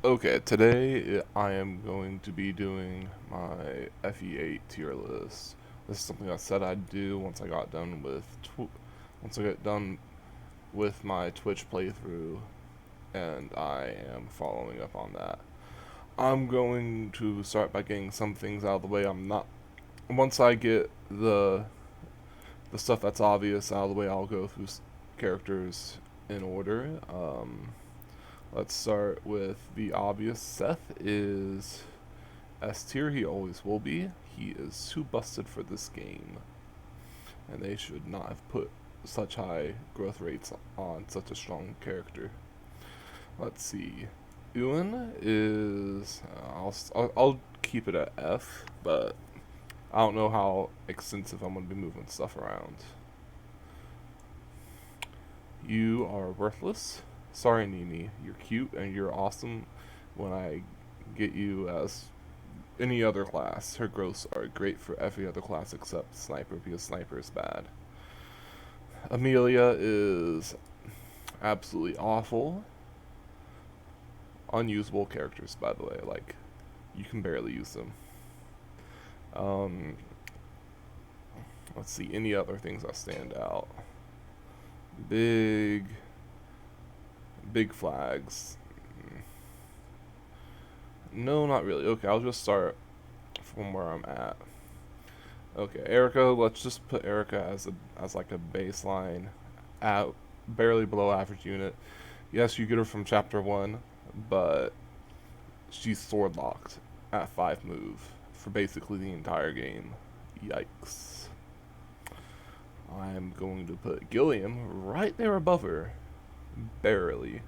Okay, today I am going to be doing my FE8 tier list. This is something I said I'd do once I got done with my Twitch playthrough, and I am following up on that. I'm going to start by getting some things out of the way. Once I get the stuff that's obvious out of the way, I'll go through characters in order. Let's start with the obvious. Seth is S tier. He always will be. He is too busted for this game, and they should not have put such high growth rates on such a strong character. Let's see. Ewan is. I'll keep it at F, but I don't know how extensive I'm going to be moving stuff around. You are worthless. Sorry, Nini. You're cute and you're awesome when I get you as any other class. Her growths are great for every other class except Sniper because Sniper is bad. Amelia is absolutely awful. Unusable characters, by the way. Like, you can barely use them. Um, let's see, any other things that stand out. Big flags. No, not really. Okay, I'll just start from where I'm at. Okay, Erica. Let's just put Erica as like a baseline, at barely below average unit. Yes, you get her from chapter 1, but she's sword locked at 5 move for basically the entire game. Yikes. I'm going to put Gilliam right there above her, barely.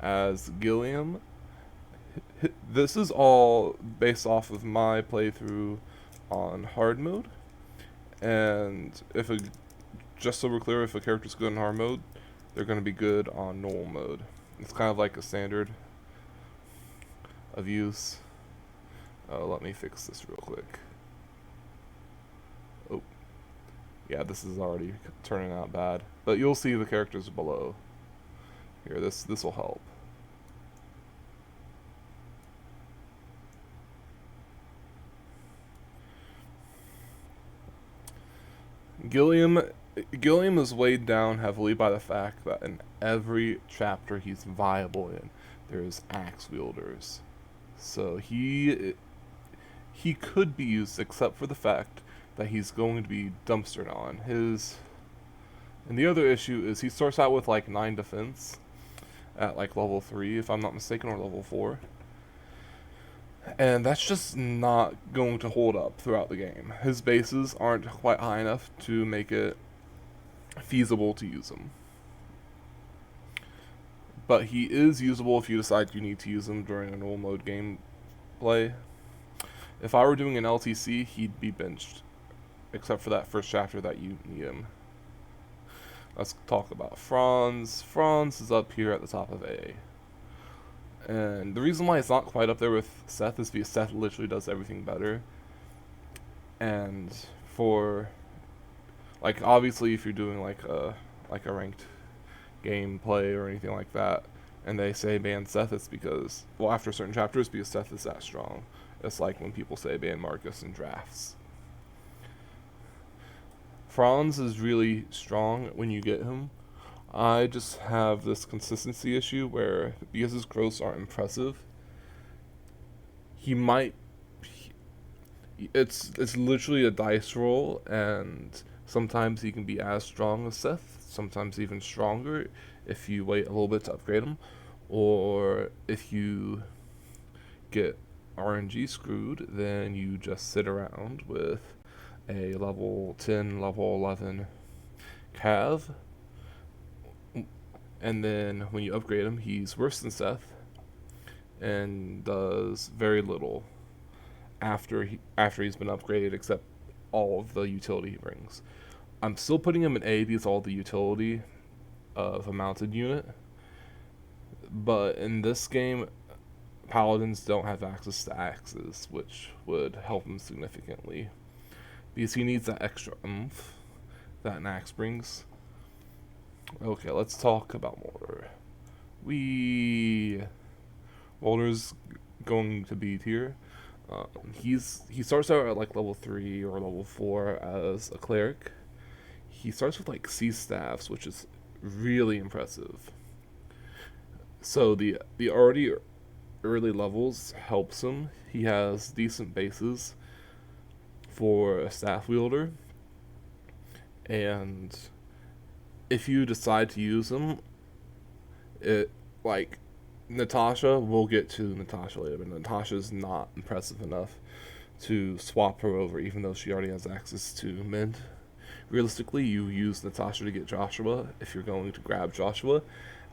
As Gilliam, this is all based off of my playthrough on hard mode, and just so we're clear, if a character's good in hard mode, they're going to be good on normal mode. It's kind of like a standard of use. Let me fix this real quick. Oh, yeah, this is already turning out bad, but you'll see the characters below. Here, this will help. Gilliam Gilliam is weighed down heavily by the fact that in every chapter he's viable in, there's axe wielders. So he could be used except for the fact that he's going to be dumpstered on. And the other issue is he starts out with like 9 defense at like level 3 if I'm not mistaken, or level 4. And that's just not going to hold up throughout the game. His bases aren't quite high enough to make it feasible to use him. But he is usable if you decide you need to use him during a normal mode gameplay. If I were doing an LTC, he'd be benched, except for that first chapter that you need him. Let's talk about Franz. Franz is up here at the top of A. And the reason why it's not quite up there with Seth is because Seth literally does everything better. And for, like, obviously if you're doing like a ranked gameplay or anything like that, and they say ban Seth, it's because, well, after certain chapters, because Seth is that strong. It's like when people say ban Marcus in drafts. Franz is really strong when you get him. I just have this consistency issue where, because his growths aren't impressive, he might. It's literally a dice roll, and sometimes he can be as strong as Seth, sometimes even stronger if you wait a little bit to upgrade him, or if you get RNG screwed, then you just sit around with a level 10, level 11 Cav, and then when you upgrade him, he's worse than Seth and does very little after he's been upgraded, except all of the utility he brings. I'm still putting him in A because all the utility of a mounted unit, but in this game, paladins don't have access to axes, which would help him significantly because he needs that extra oomph that an axe brings. Okay, let's talk about more. Boulder's going to B tier. He starts out at like level 3 or level 4 as a cleric. He starts with like sea staffs, which is really impressive. So the already early levels helps him. He has decent bases for a staff wielder, and if you decide to use him, it like Natasha, we'll get to Natasha later, but Natasha's not impressive enough to swap her over, even though she already has access to Mend. Realistically, you use Natasha to get Joshua if you're going to grab Joshua,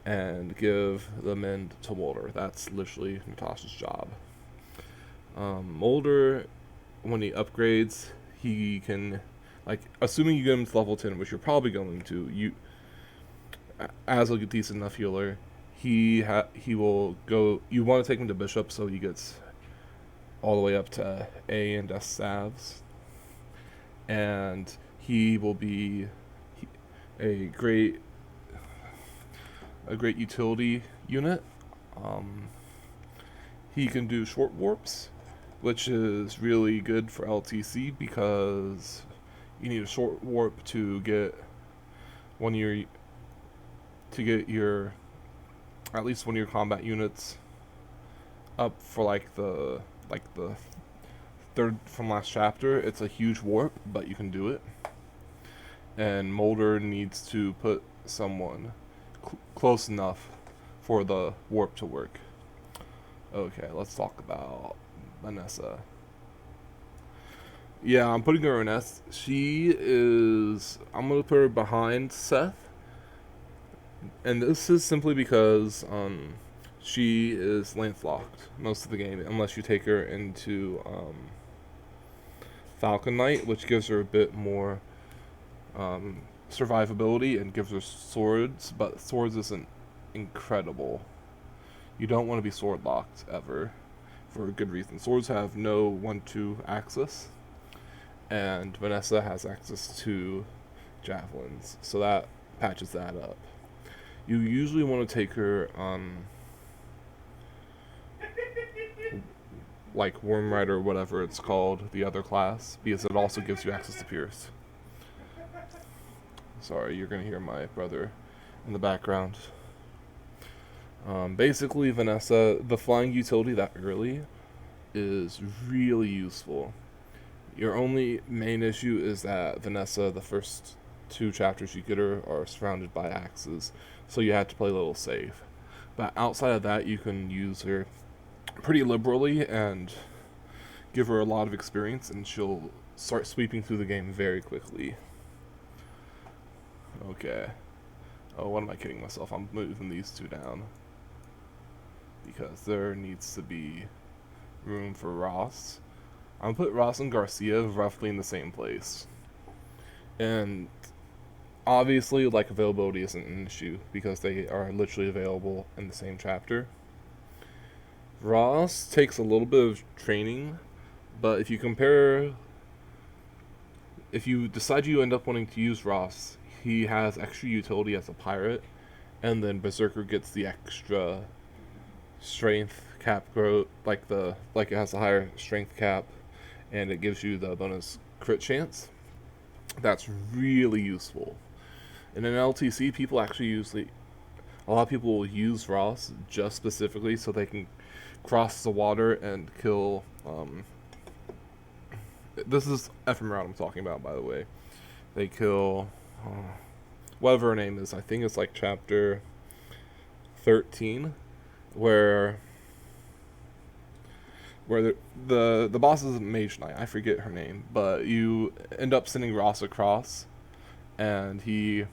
and give the Mend to Mulder. That's literally Natasha's job. Mulder, when he upgrades, he can, like, assuming you get him to level 10, which you're probably going to, as a decent enough healer, he will go. You want to take him to Bishop so he gets all the way up to A and S salves, and he will be a great utility unit. He can do short warps, which is really good for LTC because you need a short warp to get your at least one of your combat units up for like the third from last chapter. It's a huge warp, but you can do it. And Mulder needs to put someone close enough for the warp to work. Okay, let's talk about Vanessa. Yeah, I'm putting her in S. She is. I'm gonna put her behind Seth, and this is simply because she is lance locked most of the game, unless you take her into Falcon Knight, which gives her a bit more survivability and gives her swords, but swords isn't incredible. You don't want to be sword locked ever, for a good reason. Swords have no 1-2 axis, and Vanessa has access to javelins, so that patches that up. You usually want to take her like Worm Rider or whatever it's called, the other class, because it also gives you access to Pierce. Sorry, you're gonna hear my brother in the background. Basically, Vanessa, the flying utility that early is really useful. Your only main issue is that Vanessa, the first 2 chapters you get her, are surrounded by axes, so you have to play a little safe. But outside of that, you can use her pretty liberally and give her a lot of experience, and she'll start sweeping through the game very quickly. Okay. Oh, what am I kidding myself? I'm moving these 2 down because there needs to be room for Ross. I'm gonna put Ross and Garcia roughly in the same place. And obviously, like, availability isn't an issue because they are literally available in the same chapter. Ross takes a little bit of training, but if you decide you end up wanting to use Ross, he has extra utility as a pirate, and then Berserker gets the extra strength cap growth, like it has a higher strength cap, and it gives you the bonus crit chance. That's really useful. In an LTC, a lot of people will use Ross just specifically so they can cross the water and kill. This is Ephemeral I'm talking about, by the way. They kill whatever her name is. I think it's like chapter 13, where the boss is Mage Knight. I forget her name, but you end up sending Ross across, and he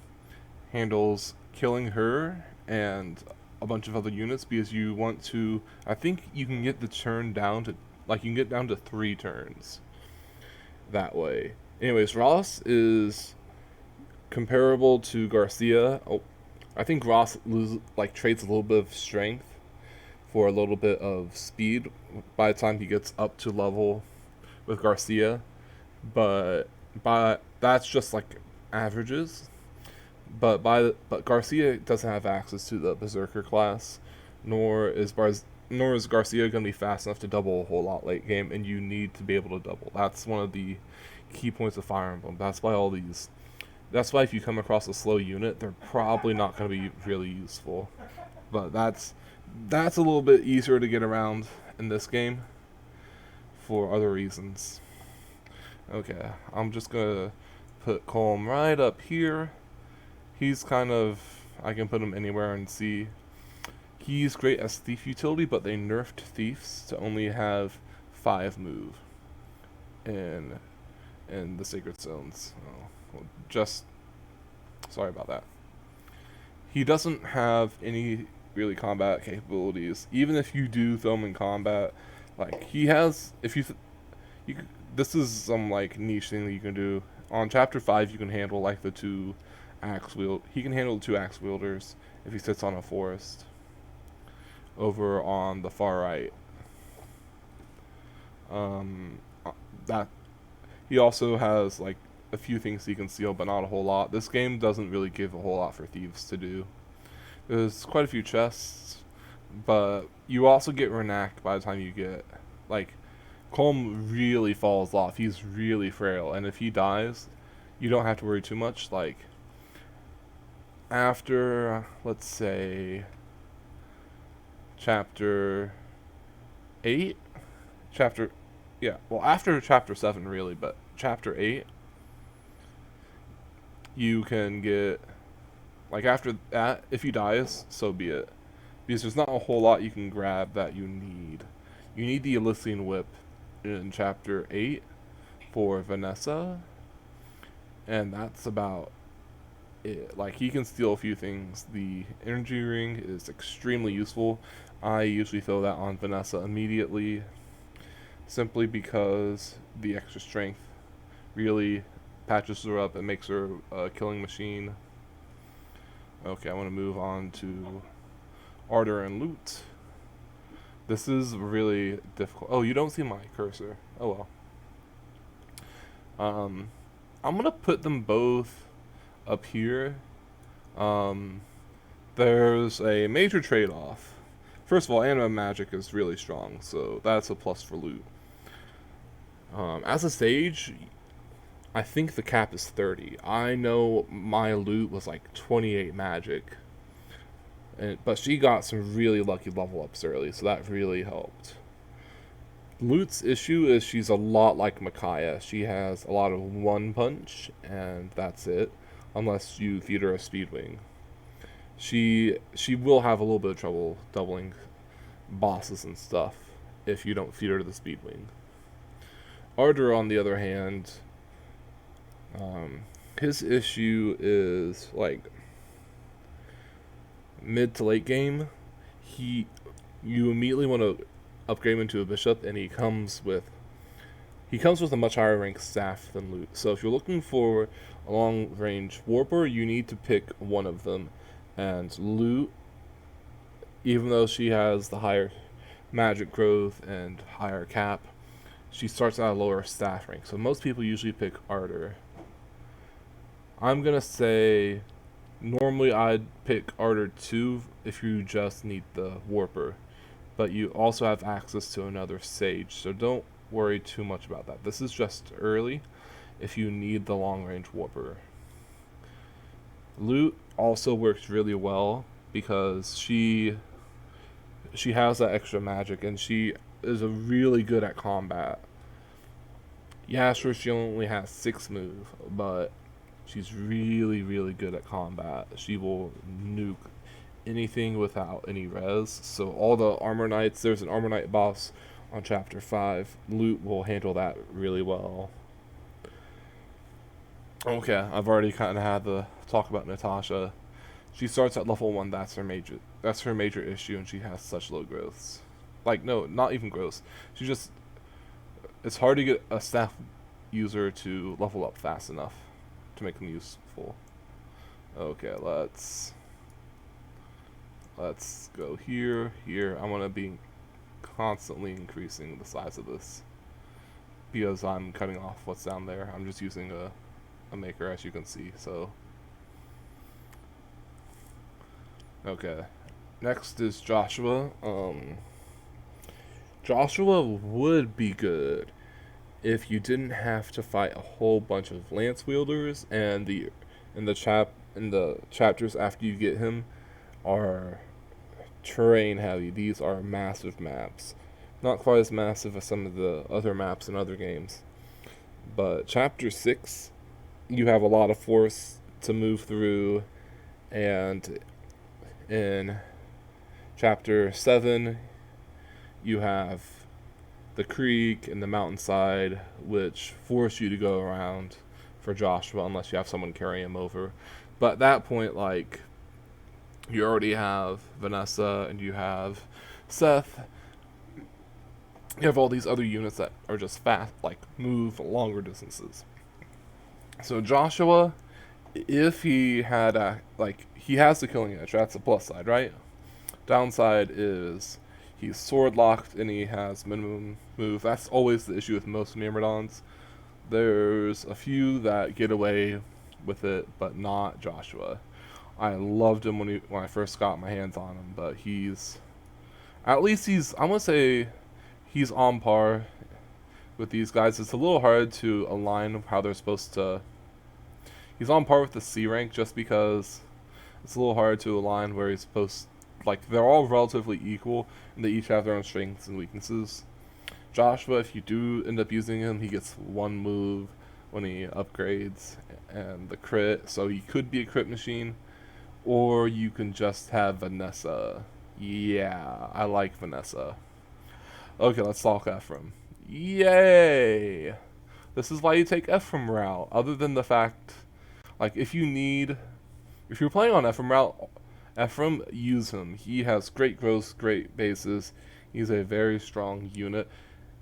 handles killing her and a bunch of other units because you want to. I think you can get the turn down to you can get down to 3 turns that way. Anyways, Ross is comparable to Garcia. Oh, I think Ross trades a little bit of strength for a little bit of speed by the time he gets up to level with Garcia, but that's just like averages. But Garcia doesn't have access to the Berserker class, nor is Garcia going to be fast enough to double a whole lot late game, and you need to be able to double. That's one of the key points of Fire Emblem. That's why if you come across a slow unit, they're probably not going to be really useful. But that's a little bit easier to get around in this game for other reasons. Okay, I'm just gonna put Colm right up here. He's kind of, I can put him anywhere and see. He's great as thief utility, but they nerfed thieves to only have 5 move in the sacred zones. Oh, well, just sorry about that. He doesn't have any really combat capabilities. Even if you do throw him in combat, like he has, if you, you, this is some like niche thing that you can do. On chapter 5, you can handle like the 2 axe wield. He can handle the 2 axe wielders if he sits on a forest. Over on the far right. That he also has like a few things he can steal, but not a whole lot. This game doesn't really give a whole lot for thieves to do. There's quite a few chests, but you also get Renac by the time you get like Colm really falls off. He's really frail, and if he dies, you don't have to worry too much. Like after, let's say, chapter 8, after chapter 7 really, but chapter 8, you can get, like after that, if he dies, so be it. Because there's not a whole lot you can grab that you need. You need the Elysian Whip in chapter 8 for Vanessa, and that's about it. Like, he can steal a few things. The energy ring is extremely useful. I usually throw that on Vanessa immediately, simply because the extra strength really patches her up and makes her a killing machine. Okay, I want to move on to Ardor and Loot. This is really difficult. Oh, you don't see my cursor. Oh well. I'm gonna put them both up here. There's a major trade-off. First of all, anima magic is really strong, so that's a plus for Loot. As a sage, I think the cap is 30. I know my Loot was like 28 magic, but she got some really lucky level ups early, so that really helped. Loot's issue is she's a lot like Micaiah. She has a lot of one punch, and that's it, unless you feed her a Speedwing. She will have a little bit of trouble doubling bosses and stuff if you don't feed her the Speedwing. Ardor, on the other hand, his issue is like mid to late game. You immediately want to upgrade him into a bishop, and he comes with a much higher rank staff than Loot. So if you're looking for a long range warper, you need to pick one of them. And Loot, even though she has the higher magic growth and higher cap, she starts at a lower staff rank. So most people usually pick Ardor. I'm gonna say normally I'd pick Ardor 2 if you just need the warper, but you also have access to another sage, so don't worry too much about that. This is just early if you need the long range warper. Loot also works really well because she has that extra magic, and she is really good at combat. Yeah, sure, she only has 6 move, but she's really, really good at combat. She will nuke anything without any res. So all the Armor Knights, there's an Armor Knight boss on chapter 5. Loot will handle that really well. Okay, I've already kind of had the talk about Natasha. She starts at level 1. That's her major issue, and she has such low growths. Like, no, not even growths. It's hard to get a staff user to level up fast enough to make them useful. Okay, let's go here. I want to be constantly increasing the size of this because I'm cutting off what's down there. I'm just using a maker, as you can see. So okay, Next is Joshua. Joshua would be good if you didn't have to fight a whole bunch of lance wielders, and the chapters after you get him are terrain heavy. These are massive maps. Not quite as massive as some of the other maps in other games. But chapter 6, you have a lot of force to move through, and in chapter 7, you have the creek and the mountainside, which force you to go around for Joshua unless you have someone carry him over. But at that point, like, you already have Vanessa and you have Seth. You have all these other units that are just fast, like move longer distances. So Joshua, if he had he has the killing edge, that's the plus side, right? Downside is he's sword locked and he has minimum move. That's always the issue with most Myrmidons. There's a few that get away with it, but not Joshua. I loved him when I first got my hands on him, but I'm gonna say he's on par with these guys. It's a little hard to align how they're supposed to. He's on par with the C rank just because it's a little hard to align where he's supposed. Like, they're all relatively equal, and they each have their own strengths and weaknesses. Joshua, if you do end up using him, he gets one move when he upgrades, and the crit, so he could be a crit machine, or you can just have Vanessa. Yeah, I like Vanessa. Okay, let's talk Ephraim. Yay! This is why you take Ephraim route, other than the fact, like, if you're playing on Ephraim route, Ephraim, use him. He has great growth, great bases. He's a very strong unit,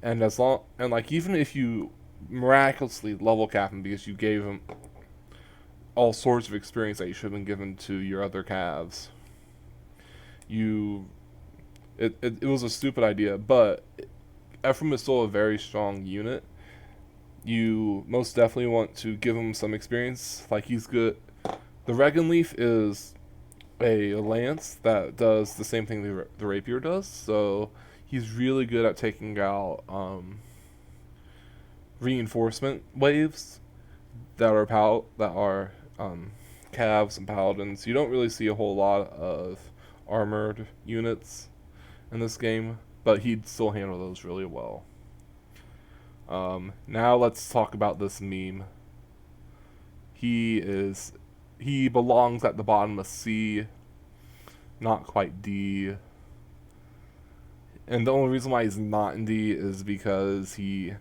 and even if you miraculously level cap him because you gave him all sorts of experience that you should have been given to your other calves, it was a stupid idea. But Ephraim is still a very strong unit. You most definitely want to give him some experience. Like, he's good. The Regan Leaf is a lance that does the same thing the rapier does, so he's really good at taking out reinforcement waves that are calves and paladins. You don't really see a whole lot of armored units in this game, but he'd still handle those really well. Now let's talk about this meme. He belongs at the bottom of C, not quite D. And the only reason why he's not in D is because he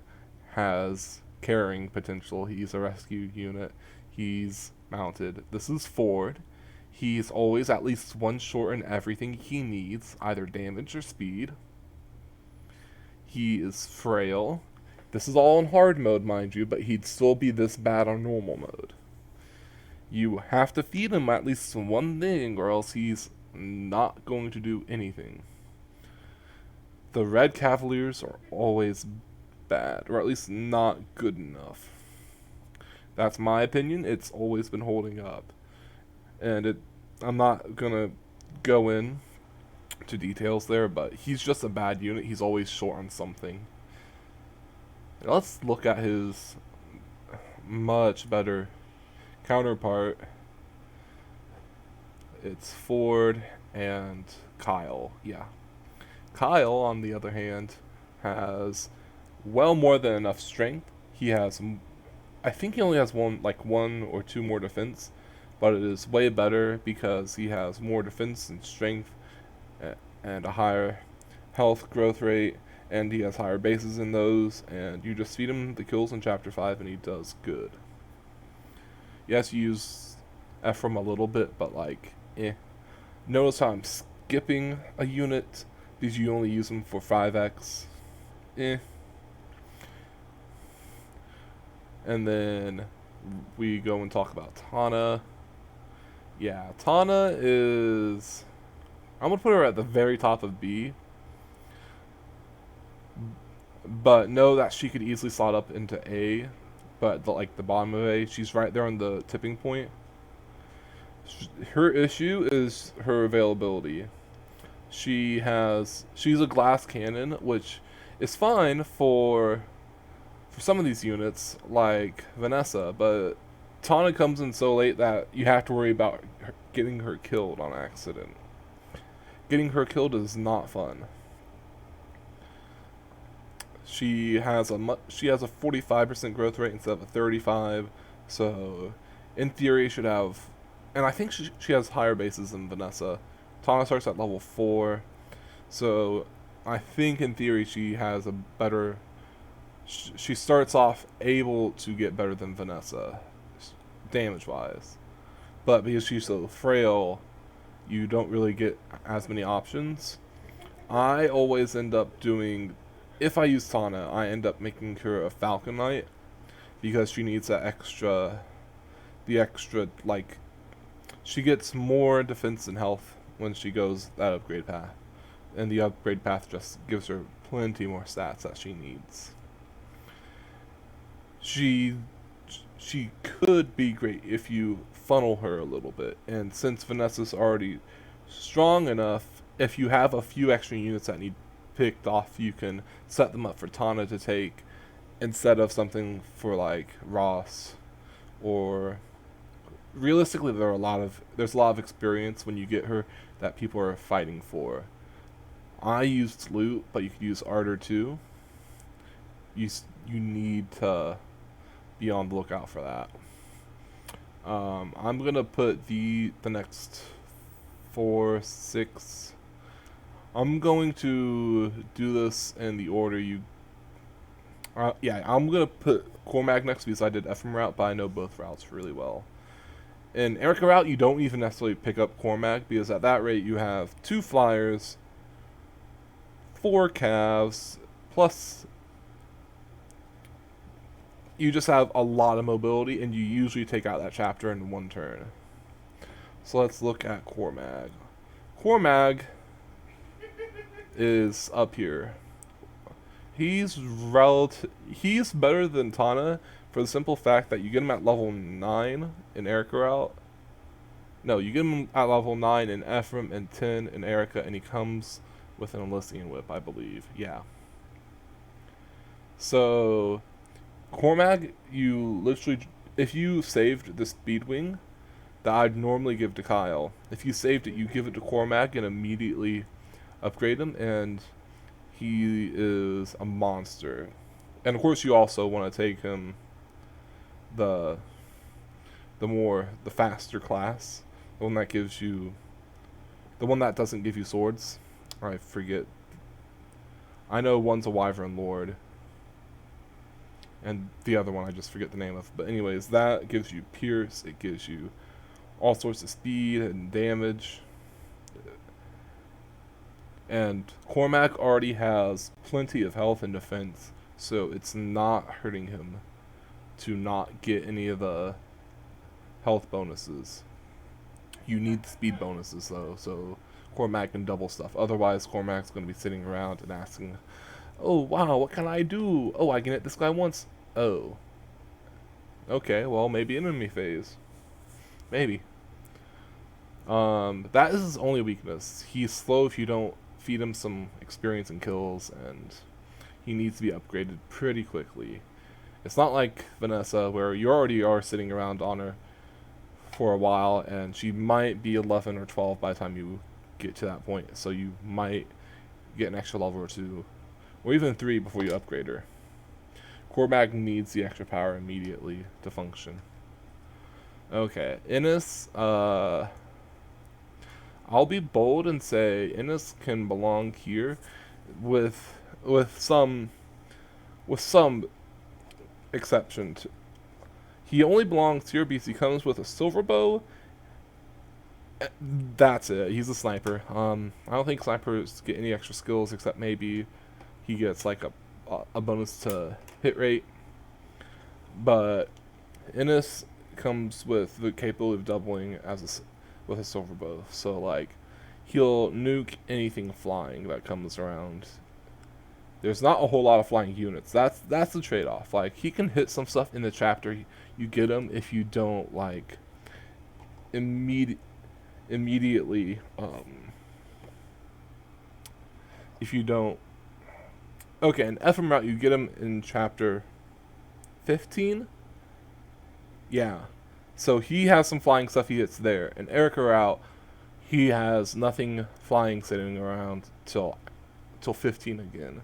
has carrying potential. He's a rescue unit. He's mounted. This is Ford. He's always at least one short in everything he needs, either damage or speed. He is frail. This is all in hard mode, mind you, but he'd still be this bad on normal mode. You have to feed him at least one thing, or else he's not going to do anything. The Red Cavaliers are always bad, or at least not good enough. That's my opinion. It's always been holding up. And I'm not gonna go in to details there, but he's just a bad unit. He's always short on something. Now let's look at his much better counterpart. It's Ford and Kyle. Yeah. Kyle, on the other hand, has well more than enough strength. I think he only has one or two more defense, but it is way better because he has more defense and strength and a higher health growth rate, and he has higher bases in those, and you just feed him the kills in Chapter 5 and he does good. Yes, you use Ephraim a little bit, but Notice how I'm skipping a unit because you only use them for 5x. And then we go and talk about Tana. Yeah, Tana is... I'm going to put her at the very top of B. But know that she could easily slot up into A. But the bottom of A, she's right there on the tipping point. Her issue is her availability. She's a glass cannon, which is fine for some of these units, like Vanessa, but Tana comes in so late that you have to worry about getting her killed on accident. Getting her killed is not fun. She has a 45% growth rate instead of a 35, so in theory should have, and I think she has higher bases than Vanessa. Tana starts at level 4, so I think in theory she has a better. She starts off able to get better than Vanessa, damage wise, but because she's so frail, you don't really get as many options. I always end up doing, if I use Tana, I end up making her a Falcon Knight because she needs the extra, like, she gets more defense and health when she goes that upgrade path. And the upgrade path just gives her plenty more stats that she needs. She could be great if you funnel her a little bit. And since Vanessa's already strong enough, if you have a few extra units that need picked off, you can set them up for Tana to take instead of something for like Ross. Or realistically, there's a lot of experience when you get her that people are fighting for. I used loot, but you could use Ardor too. You need to be on the lookout for that. I'm gonna put the next 4, 6. I'm going to do this in the order you. Yeah, I'm gonna put Cormac next because I did Ephraim route, but I know both routes really well. In Erica route, you don't even necessarily pick up Cormac because at that rate you have 2 flyers, 4 calves, plus you just have a lot of mobility, and you usually take out that chapter in 1 turn. So let's look at Cormag. Cormag is up here. He's better than Tana for the simple fact that you get him at level 9 in Erica route. No, you get him at level 9 in Ephraim and 10 in Erica, and he comes with an Elysian Whip, I believe. Yeah. So Cormag, you literally, if you saved the Speedwing that I'd normally give to Kyle, if you saved it, you give it to Cormag and immediately upgrade him, and he is a monster. And of course, you also want to take him the faster class, the one that gives you, the one that doesn't give you swords. I forget. I know one's a Wyvern Lord, and the other one I just forget the name of. But anyways, that gives you pierce. It gives you all sorts of speed and damage. And Cormac already has plenty of health and defense, so it's not hurting him to not get any of the health bonuses. You need the speed bonuses though, so Cormac can double stuff. Otherwise, Cormac's going to be sitting around and asking, "Oh wow, what can I do? Oh, I can hit this guy once. Oh, okay, well maybe enemy phase, maybe." That is his only weakness. He's slow if you don't feed him some experience and kills, and he needs to be upgraded pretty quickly. It's not like Vanessa, where you already are sitting around on her for a while, and she might be 11 or 12 by the time you get to that point, so you might get an extra level or 2, or even 3 before you upgrade her. Cormac needs the extra power immediately to function. Okay, Innis, I'll be bold and say Innis can belong here with some exception. He only belongs here because he comes with a silver bow. That's it. He's a sniper. I don't think snipers get any extra skills except maybe he gets like a bonus to hit rate. But Innis comes with the capability of doubling with a silver bow. So like he'll nuke anything flying that comes around. There's not a whole lot of flying units. That's the trade-off. Like he can hit some stuff in the chapter you get him if you don't like immediately if you don't. Okay, in Ephraim route, you get him in chapter 15. Yeah. So he has some flying stuff he hits there. In Erica route, he has nothing flying sitting around till 15 again.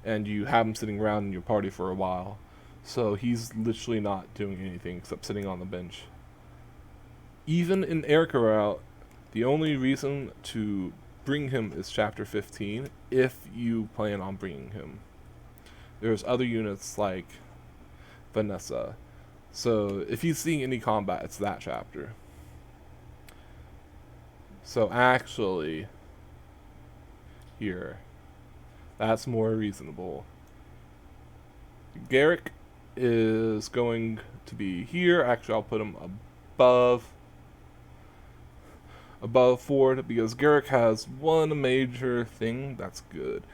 And you have him sitting around in your party for a while. So he's literally not doing anything except sitting on the bench. Even in Erica route, the only reason to bring him is chapter 15 if you plan on bringing him. There's other units like Vanessa. So if he's seeing any combat, it's that chapter. So actually, here, that's more reasonable. Garrick is going to be here. Actually, I'll put him above Ford because Garrick has one major thing that's good.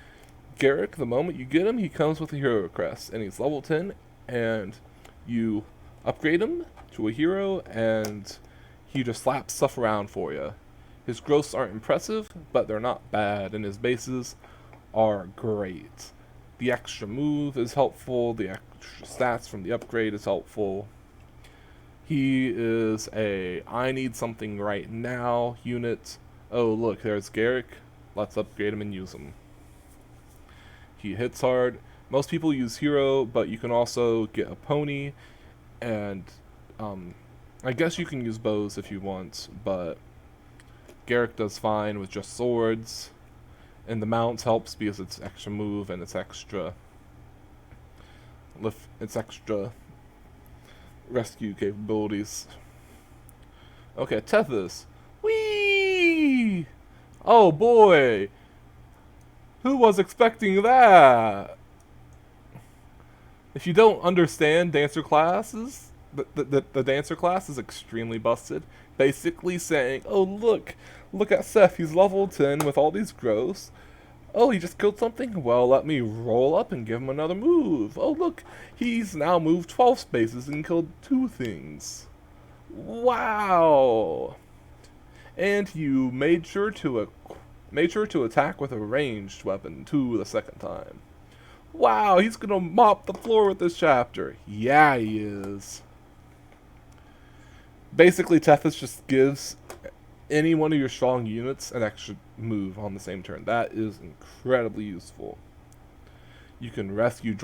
Garrick, the moment you get him, he comes with a hero crest, and he's level 10, and you upgrade him to a hero, and he just slaps stuff around for you. His growths aren't impressive, but they're not bad, and his bases are great. The extra move is helpful, the extra stats from the upgrade is helpful. He is a I need something right now unit. Oh look, there's Garrick. Let's upgrade him and use him. He hits hard. Most people use hero, but you can also get a pony, and I guess you can use bows if you want, but Garrick does fine with just swords, and the mounts helps because it's extra move and it's extra rescue capabilities. Okay, Tethys. Whee! Oh boy! Who was expecting that? If you don't understand dancer classes, the dancer class is extremely busted. Basically saying, oh look at Seth, he's level 10 with all these growths. Oh, he just killed something? Well, let me roll up and give him another move. Oh look, he's now moved 12 spaces and killed 2 things. Wow! And you made sure to attack with a ranged weapon too the second time. Wow, he's gonna mop the floor with this chapter. Yeah, he is. Basically, Tethys just gives any one of your strong units an extra move on the same turn. That is incredibly useful. You can rescue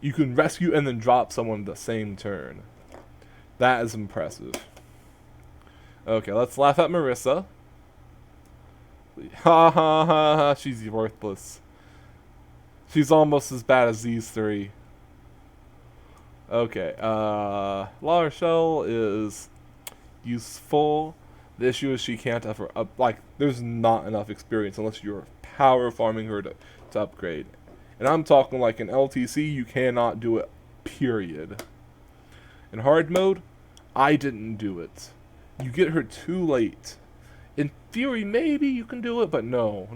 and then drop someone the same turn. That is impressive. Okay, let's laugh at Marissa. Ha ha ha ha, she's worthless. She's almost as bad as these 3. Okay, La Rochelle is useful. The issue is she can't ever there's not enough experience unless you're power farming her to upgrade. And I'm talking like in LTC, you cannot do it, period. In hard mode, I didn't do it. You get her too late. In theory, maybe you can do it, but no.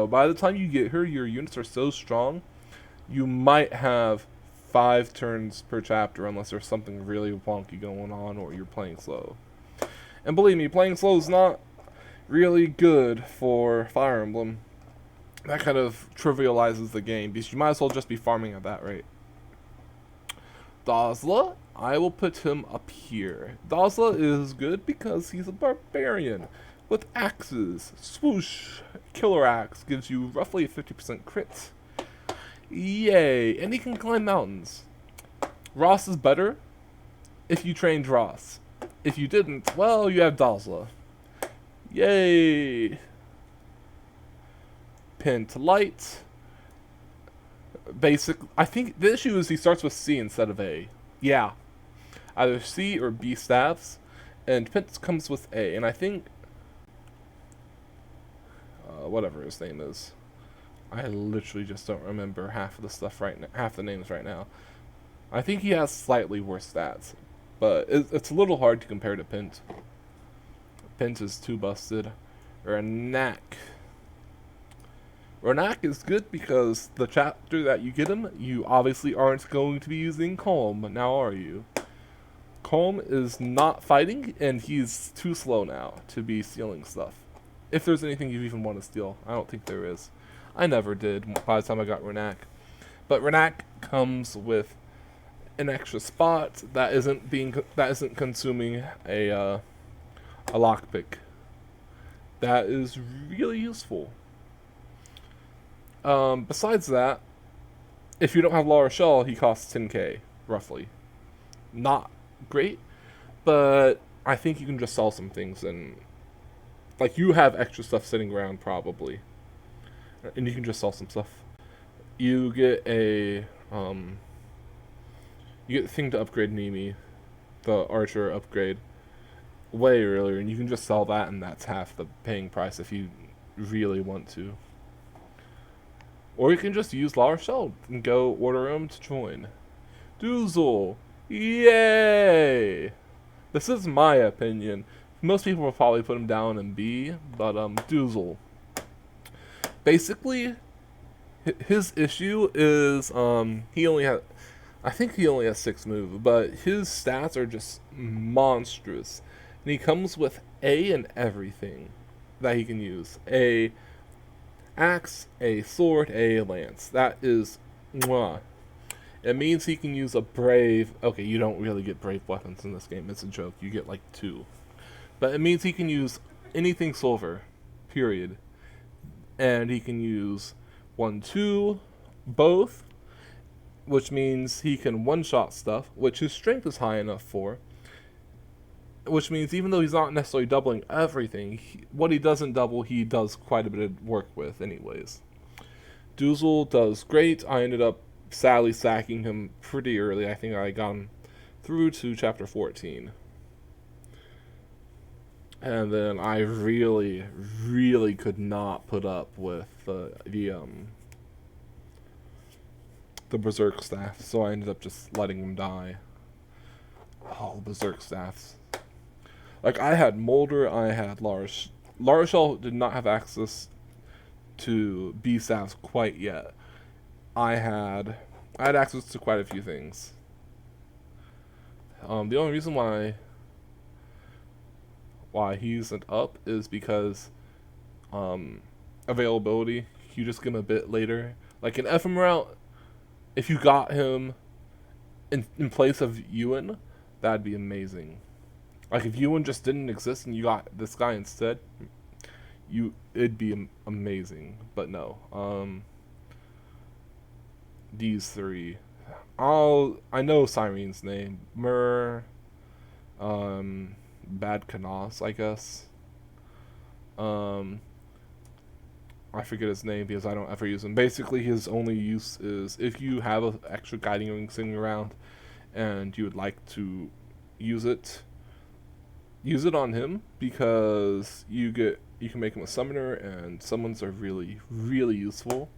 By the time you get her, your units are so strong, you might have 5 turns per chapter unless there's something really wonky going on or you're playing slow. And believe me, playing slow is not really good for Fire Emblem. That kind of trivializes the game because you might as well just be farming at that rate. Dazla, I will put him up here. Dazla is good because he's a barbarian with axes. Swoosh! Killer axe gives you roughly a 50% crit. Yay! And he can climb mountains. Ross is better if you trained Ross. If you didn't, well, you have Dazla. Yay! Pin to light. I think the issue is he starts with C instead of A. Yeah. Either C or B staffs. And Pint comes with A. And I think whatever his name is. I literally just don't remember half of the stuff right now, half the names right now. I think he has slightly worse stats, but it's a little hard to compare to Pint. Pint is too busted. Renak is good because the chapter that you get him, you obviously aren't going to be using Calm, now are you? Calm is not fighting, and he's too slow now to be stealing stuff. If there's anything you even want to steal. I don't think there is. I never did by the time I got Renak. But Renak comes with an extra spot that isn't consuming a lockpick. That is really useful. Besides that, if you don't have La Rochelle, he costs 10k roughly. Not great, but I think you can just sell some things and like you have extra stuff sitting around probably, and you can just sell some stuff. You get you get the thing to upgrade Nimi, the archer upgrade, way earlier, and you can just sell that, and that's half the paying price if you really want to. Or you can just use La Rochelle and go order him to join. Doozle, yay! This is my opinion. Most people will probably put him down in B, but Doozle. Basically, his issue is I think he only has 6 moves, but his stats are just monstrous. And he comes with A in everything that he can use. A axe, a sword, a lance. That is mwah. It means he can use a brave... Okay, you don't really get brave weapons in this game. It's a joke. You get like 2. But it means he can use anything silver. Period. And he can use 1, 2, both. Which means he can one-shot stuff, which his strength is high enough for. Which means even though he's not necessarily doubling everything, what he doesn't double, he does quite a bit of work with anyways. Doozle does great. I ended up sadly sacking him pretty early. I think I got him through to chapter 14. And then I really, really could not put up with the Berserk staff, so I ended up just letting him die. Oh, Berserk staffs. Like, I had Molder, I had Lars. La Rochelle did not have access to B staffs quite yet. I had access to quite a few things. The only reason why he isn't up is because availability. You just get him a bit later. Like in Ephemeral, if you got him in place of Ewan, that'd be amazing. Like if Ewan just didn't exist and you got this guy instead, it'd be amazing. But no. These 3. I know Cyrene's name. Bad Canas, I guess. I forget his name because I don't ever use him. Basically, his only use is if you have an extra guiding ring sitting around and you would like to use it on him, because you can make him a summoner, and summons are really, really useful.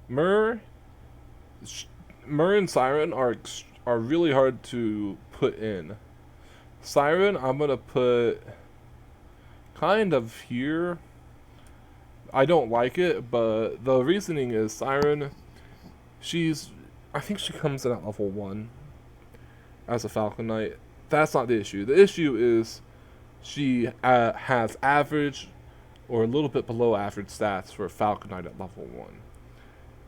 Myr and Siren are really hard to put in. Siren, I'm gonna put kind of here. I don't like it, but the reasoning is Siren, I think she comes in at level 1 as a Falcon Knight. That's not the issue. The issue is she has average or a little bit below average stats for a Falcon Knight at level 1.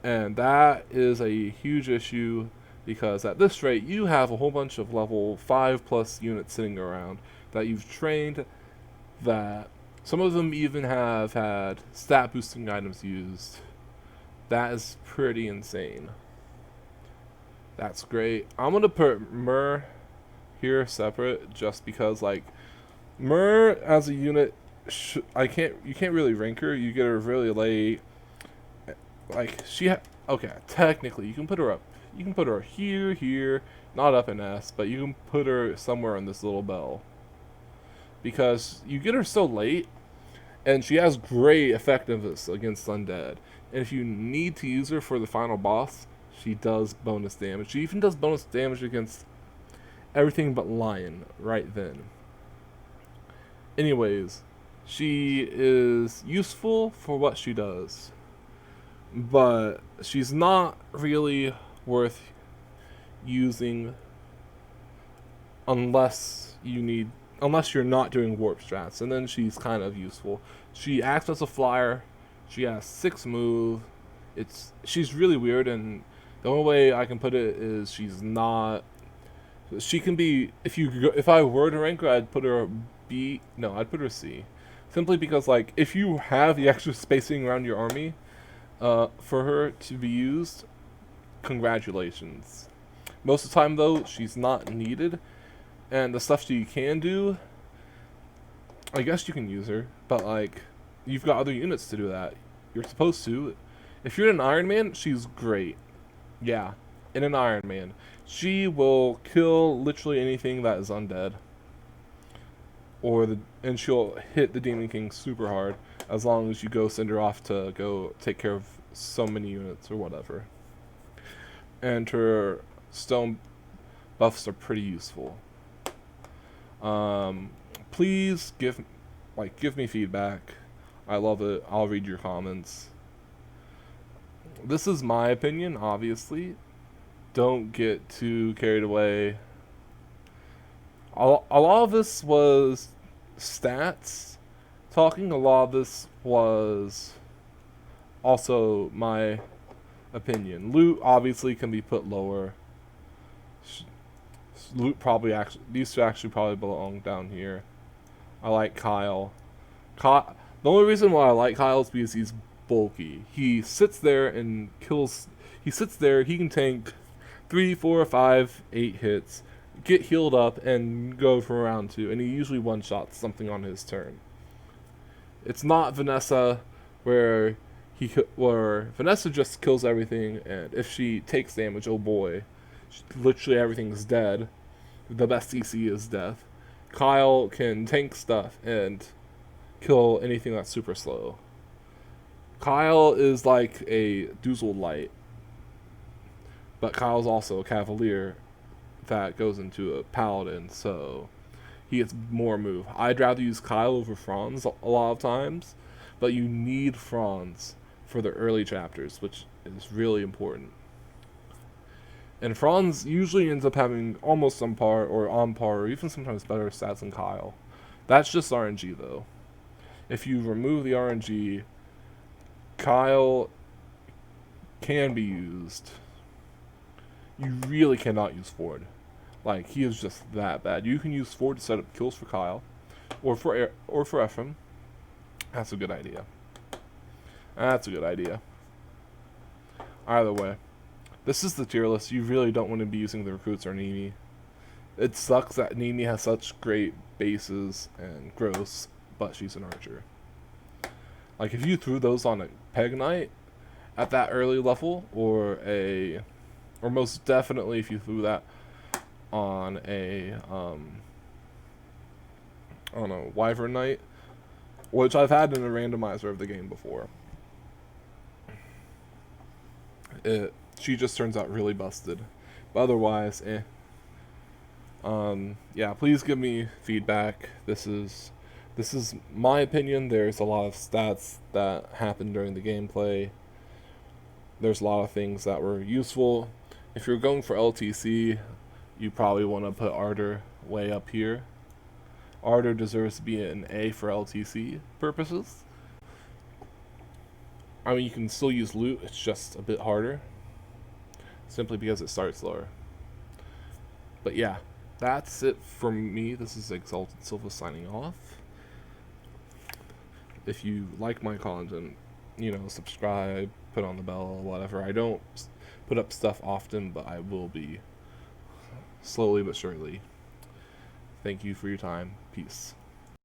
And that is a huge issue because at this rate you have a whole bunch of level 5 plus units sitting around that you've trained, that some of them even have had stat boosting items used. That is pretty insane. That's great. I'm gonna put Myr here separate just because, like, Myr as a unit, you can't really rank her. You get her really late. Like okay, technically you can put her up. You can put her here, not up in S, but you can put her somewhere on this little bell. Because you get her so late, and she has great effectiveness against undead. And if you need to use her for the final boss, she does bonus damage. She even does bonus damage against everything but Lion right then. Anyways, she is useful for what she does, but she's not really worth using unless you're not doing warp strats, and then she's kind of useful. She acts as a flyer She has 6 move. She's really weird, and the only way I can put it is she's not. She can be if I were to rank her, I'd put her B. No, I'd put her C, simply because like if you have the extra spacing around your army, for her to be used, congratulations. Most of the time though, she's not needed, and the stuff she can do, I guess you can use her, but like you've got other units to do that. You're supposed to. If you're in an Iron Man, she's great. Yeah, in an Iron Man. She will kill literally anything that is undead. And she'll hit the Demon King super hard as long as you go send her off to go take care of so many units or whatever. And her stone buffs are pretty useful. Please give me feedback. I love it. I'll read your comments. This is my opinion, obviously. Don't get too carried away. A lot of this was stats talking. A lot of this was also my opinion. Loot obviously can be put lower. Loot these two actually probably belong down here. I like Kyle. The only reason why I like Kyle is because he's bulky. He sits there and kills. He sits there. He can tank 3, 4, 5, 8 hits, get healed up, and go for round 2. And he usually one-shots something on his turn. It's not Vanessa, where Vanessa just kills everything, and if she takes damage, oh boy, literally everything's dead. The best CC is death. Kyle can tank stuff and kill anything that's super slow. Kyle is like a Doozled Light, but Kyle's also a Cavalier that goes into a Paladin, so he gets more move. I'd rather use Kyle over Franz a lot of times, but you need Franz for the early chapters, which is really important. And Franz usually ends up having almost on par, or even sometimes better stats than Kyle. That's just RNG though. If you remove the RNG, Kyle can be used. You really cannot use Ford. Like, he is just that bad. You can use Ford to set up kills for Kyle, or for Ephraim. That's a good idea. That's a good idea. Either way, this is the tier list. You really don't want to be using the recruits or Nimi. It sucks that Nimi has such great bases and gross, but she's an archer. Like, if you threw those on a Peg Knight at that early level, or most definitely if you threw that on a Wyvern Knight, which I've had in a randomizer of the game before, she just turns out really busted. But otherwise, yeah, please give me feedback. This is my opinion. There's a lot of stats that happened during the gameplay. There's a lot of things that were useful. If you're going for LTC, you probably want to put Ardor way up here. Ardor deserves to be an A for LTC purposes. I mean, you can still use loot, it's just a bit harder, simply because it starts lower. But yeah, that's it from me. This is Exalted Silva signing off. If you like my content, subscribe, put on the bell, whatever. I don't put up stuff often, but I will be slowly but surely. Thank you for your time. Peace.